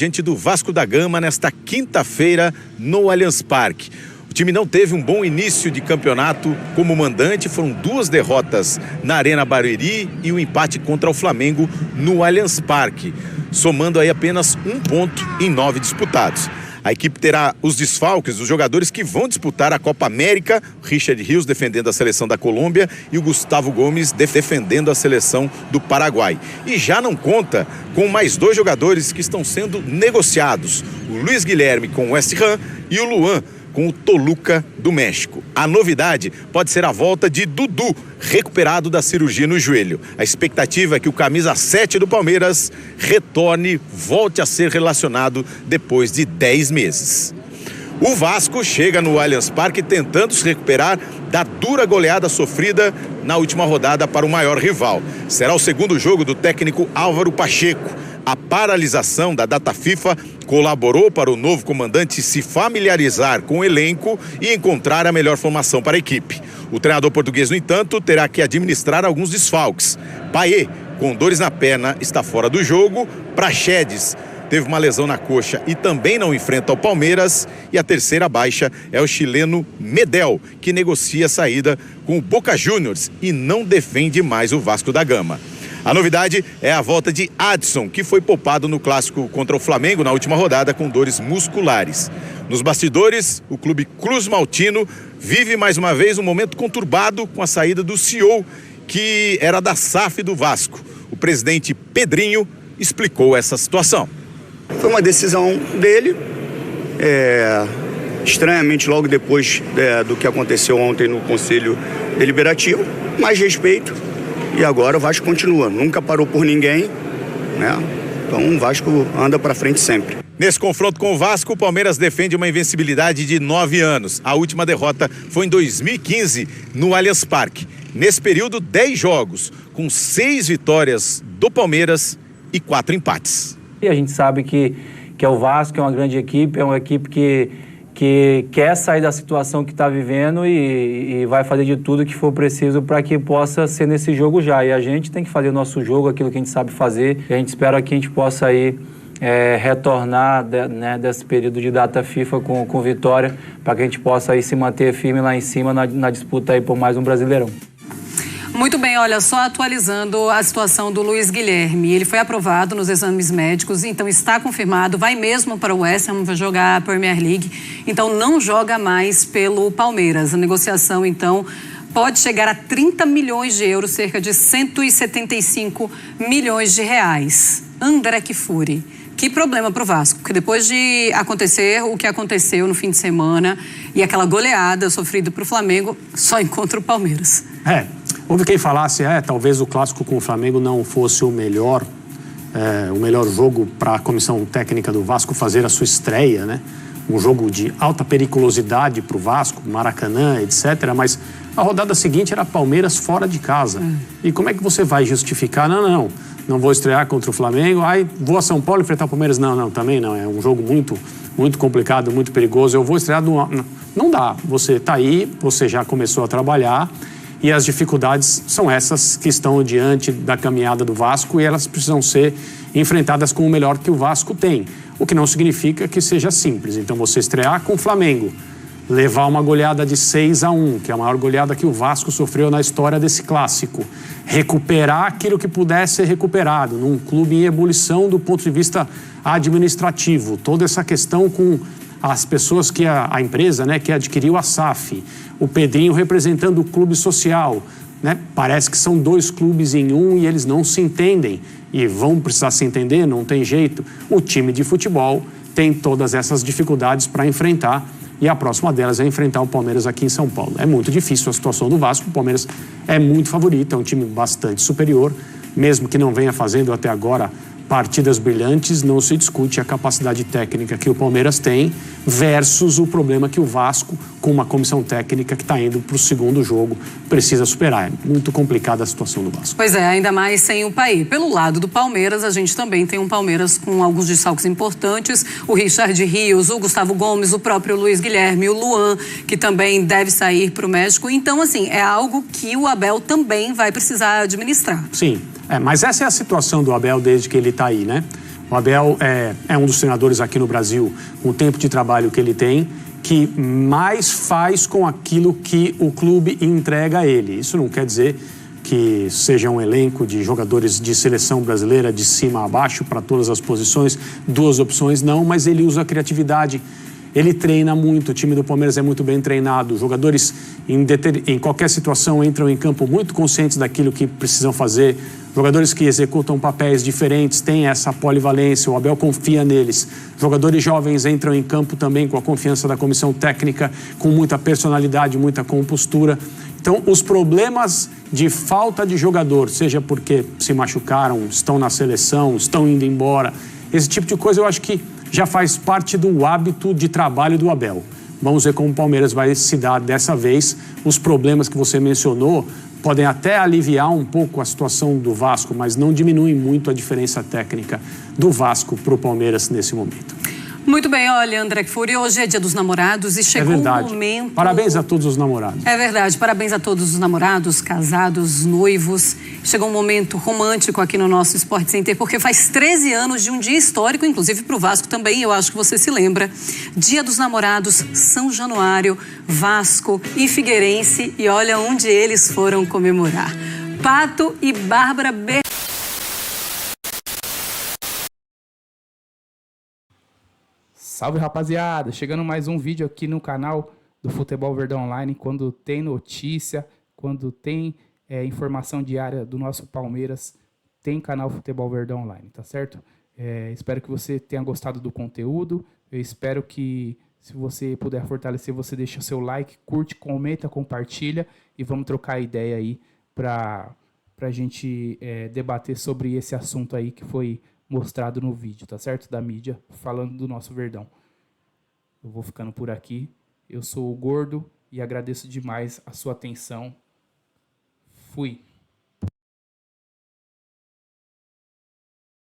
diante do Vasco da Gama nesta quinta-feira no Allianz Parque. O time não teve um bom início de campeonato como mandante, foram 2 derrotas na Arena Barueri e um empate contra o Flamengo no Allianz Parque, somando aí apenas 1 ponto em 9 disputados. A equipe terá os desfalques dos jogadores que vão disputar a Copa América, o Richard Rios defendendo a seleção da Colômbia e o Gustavo Gomes defendendo a seleção do Paraguai. E já não conta com mais 2 jogadores que estão sendo negociados, o Luiz Guilherme com o West Ham e o Luan com o Toluca do México. A novidade pode ser a volta de Dudu, recuperado da cirurgia no joelho. A expectativa é que o camisa 7 do Palmeiras retorne, volte a ser relacionado depois de 10 meses. O Vasco chega no Allianz Parque tentando se recuperar da dura goleada sofrida na última rodada para o maior rival. Será o segundo jogo do técnico Álvaro Pacheco. A paralisação da data FIFA colaborou para o novo comandante se familiarizar com o elenco e encontrar a melhor formação para a equipe. O treinador português, no entanto, terá que administrar alguns desfalques. Payet, com dores na perna, está fora do jogo. Praxedes teve uma lesão na coxa e também não enfrenta o Palmeiras. E a terceira baixa é o chileno Medel, que negocia a saída com o Boca Juniors e não defende mais o Vasco da Gama. A novidade é a volta de Adson, que foi poupado no clássico contra o Flamengo na última rodada com dores musculares. Nos bastidores, o clube Cruz Maltino vive mais uma vez um momento conturbado com a saída do CEO, que era da SAF do Vasco. O presidente Pedrinho explicou essa situação. Foi uma decisão dele, estranhamente logo depois do que aconteceu ontem no Conselho Deliberativo, mais respeito. E agora o Vasco continua, nunca parou por ninguém, né? Então o Vasco anda para frente sempre. Nesse confronto com o Vasco, o Palmeiras defende uma invencibilidade de 9 anos. A última derrota foi em 2015 no Allianz Parque. Nesse período, 10 jogos, com 6 vitórias do Palmeiras e 4 empates. E a gente sabe que é o Vasco, é uma grande equipe, é uma equipe que quer sair da situação que está vivendo e vai fazer de tudo que for preciso para que possa ser nesse jogo já. E a gente tem que fazer o nosso jogo, aquilo que a gente sabe fazer. E a gente espera que a gente possa aí retornar desse período de data FIFA com vitória, para que a gente possa aí se manter firme lá em cima na disputa aí por mais um Brasileirão. Muito bem, olha, só atualizando a situação do Luiz Guilherme. Ele foi aprovado nos exames médicos, então está confirmado, vai mesmo para o West Ham, vai jogar a Premier League, então não joga mais pelo Palmeiras. A negociação, então, pode chegar a 30 milhões de euros, cerca de 175 milhões de reais. André Kfouri. Que problema para o Vasco, porque depois de acontecer o que aconteceu no fim de semana e aquela goleada sofrida para o Flamengo, só encontra o Palmeiras. Houve quem falasse, talvez o clássico com o Flamengo não fosse o melhor jogo para a comissão técnica do Vasco fazer a sua estreia, né? Um jogo de alta periculosidade para o Vasco, Maracanã, etc. Mas a rodada seguinte era Palmeiras fora de casa. E como é que você vai justificar? Não vou estrear contra o Flamengo, vou a São Paulo enfrentar o Palmeiras. Também não. É um jogo muito, muito complicado, muito perigoso. Eu vou estrear... Não dá. Você está aí, você já começou a trabalhar e as dificuldades são essas que estão diante da caminhada do Vasco e elas precisam ser enfrentadas com o melhor que o Vasco tem. O que não significa que seja simples. Então, você estrear com o Flamengo, levar uma goleada de 6-1, que é a maior goleada que o Vasco sofreu na história desse clássico. Recuperar aquilo que pudesse ser recuperado, num clube em ebulição do ponto de vista administrativo. Toda essa questão com as pessoas que a empresa, né, que adquiriu a SAF, o Pedrinho representando o clube social, né? Parece que são 2 clubes em um e eles não se entendem e vão precisar se entender, não tem jeito. O time de futebol tem todas essas dificuldades para enfrentar e a próxima delas é enfrentar o Palmeiras aqui em São Paulo. É muito difícil a situação do Vasco, o Palmeiras é muito favorito, é um time bastante superior, mesmo que não venha fazendo até agora partidas brilhantes, não se discute a capacidade técnica que o Palmeiras tem versus o problema que o Vasco, com uma comissão técnica que está indo para o segundo jogo, precisa superar. É muito complicada a situação do Vasco. Pois é, ainda mais sem o Payet. Pelo lado do Palmeiras, a gente também tem um Palmeiras com alguns desfalques importantes, o Richard Rios, o Gustavo Gomes, o próprio Luiz Guilherme, o Luan, que também deve sair para o México. Então, assim, é algo que o Abel também vai precisar administrar. Sim. Mas essa é a situação do Abel desde que ele está aí, né? O Abel é um dos treinadores aqui no Brasil, com o tempo de trabalho que ele tem, que mais faz com aquilo que o clube entrega a ele. Isso não quer dizer que seja um elenco de jogadores de seleção brasileira de cima a baixo para todas as posições, 2 opções não, mas ele usa a criatividade, ele treina muito, o time do Palmeiras é muito bem treinado, os jogadores em qualquer situação entram em campo muito conscientes daquilo que precisam fazer, jogadores que executam papéis diferentes, têm essa polivalência, o Abel confia neles, jogadores jovens entram em campo também com a confiança da comissão técnica, com muita personalidade, muita compostura. Então, os problemas de falta de jogador, seja porque se machucaram, estão na seleção, estão indo embora, esse tipo de coisa eu acho que já faz parte do hábito de trabalho do Abel. Vamos ver como o Palmeiras vai se dar dessa vez. Os problemas que você mencionou podem até aliviar um pouco a situação do Vasco, mas não diminuem muito a diferença técnica do Vasco para o Palmeiras nesse momento. Muito bem, olha, André Kfouri, hoje é Dia dos Namorados e chegou um momento... Parabéns a todos os namorados. É verdade, parabéns a todos os namorados, casados, noivos. Chegou um momento romântico aqui no nosso Sport Center, porque faz 13 anos de um dia histórico, inclusive para o Vasco também, eu acho que você se lembra. Dia dos Namorados, São Januário, Vasco e Figueirense, e olha onde eles foram comemorar. Pato e Bárbara Ber... Salve, rapaziada! Chegando mais um vídeo aqui no canal do Futebol Verdão Online. Quando tem notícia, quando tem informação diária do nosso Palmeiras, tem canal Futebol Verdão Online, tá certo? Espero que você tenha gostado do conteúdo. Eu espero que, se você puder fortalecer, você deixa o seu like, curte, comenta, compartilha e vamos trocar ideia aí pra gente debater sobre esse assunto aí que foi mostrado no vídeo, tá certo? Da mídia, falando do nosso Verdão. Eu vou ficando por aqui. Eu sou o Gordo e agradeço demais a sua atenção. Fui.